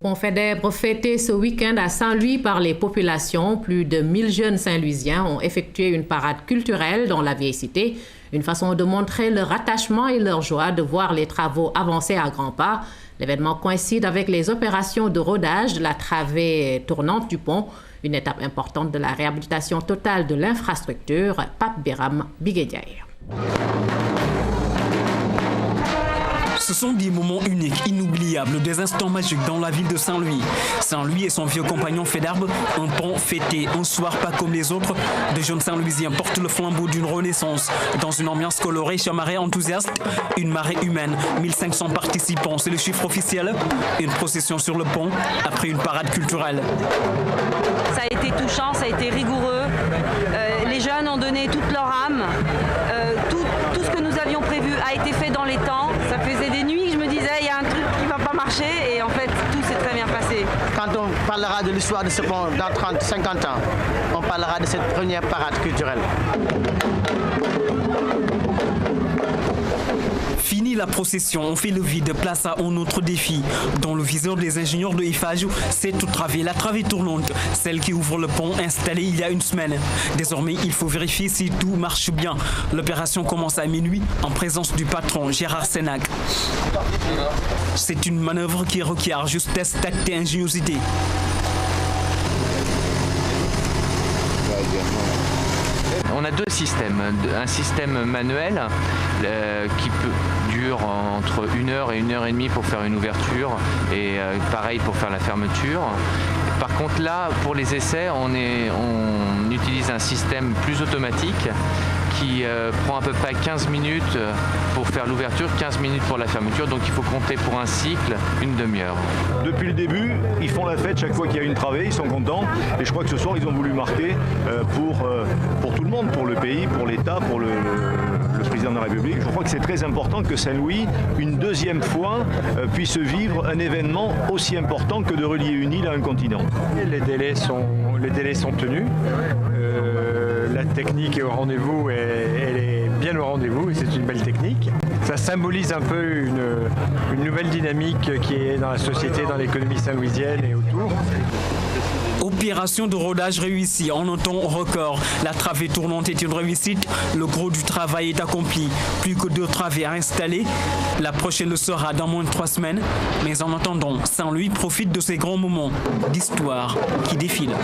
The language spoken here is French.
Pont Faidherbe fêté ce week-end à Saint-Louis par les populations. Plus de 1000 jeunes Saint-Louisiens ont effectué une parade culturelle dans la vieille cité. Une façon de montrer leur attachement et leur joie de voir les travaux avancer à grands pas. L'événement coïncide avec les opérations de rodage de la travée tournante du pont, une étape importante de la réhabilitation totale de l'infrastructure. Pape Biram Biguediaï. Ce sont des moments uniques, inoubliables, des instants magiques dans la ville de Saint-Louis. Saint-Louis et son vieux compagnon Faidherbe, un pont fêté, un soir pas comme les autres. De jeunes Saint-Louisiens portent le flambeau d'une renaissance. Dans une ambiance colorée, chez marée enthousiaste, une marée humaine, 1500 participants, c'est le chiffre officiel. Une procession sur le pont après une parade culturelle. Ça a été touchant, ça a été rigoureux. Les jeunes ont donné toute leur âme. Tout ce que nous avions prévu a été fait dans les temps. Ça faisait des nuits que je me disais, il y a un truc qui ne va pas marcher, et en fait, tout s'est très bien passé. Quand on parlera de l'histoire de ce pont dans 30, 50 ans, on parlera de cette première parade culturelle. Fini la procession, on fait le vide, place à un autre défi. Dans le viseur des ingénieurs de Eiffage, c'est toute travée, la travée tournante, celle qui ouvre le pont installé il y a une semaine. Désormais, il faut vérifier si tout marche bien. L'opération commence à minuit en présence du patron Gérard Sénac. C'est une manœuvre qui requiert justesse, tact et ingéniosité. On a deux systèmes. Un système manuel qui dure entre 1 heure et 1 heure et demie pour faire une ouverture et pareil pour faire la fermeture. Par contre là, pour les essais, on utilise un système plus automatique qui prend à peu près 15 minutes pour faire l'ouverture, 15 minutes pour la fermeture, donc il faut compter pour un cycle une demi-heure. Depuis le début, ils font la fête chaque fois qu'il y a une travée, ils sont contents, et je crois que ce soir ils ont voulu marquer pour tout le monde, pour le pays, pour l'État, pour le président de la République. Je crois que c'est très important que Saint-Louis, une deuxième fois, puisse vivre un événement aussi important que de relier une île à un continent. Les délais sont tenus. La technique est au rendez-vous, elle est bien au rendez-vous et c'est une belle technique. Ça symbolise un peu une nouvelle dynamique qui est dans la société, dans l'économie saint-louisienne et autour. Opération de rodage réussie en un temps record. La travée tournante est une réussite. Le gros du travail est accompli. Plus que 2 travées à installer. La prochaine le sera dans moins de 3 semaines. Mais en attendant, Saint-Louis profite de ces grands moments d'histoire qui défilent.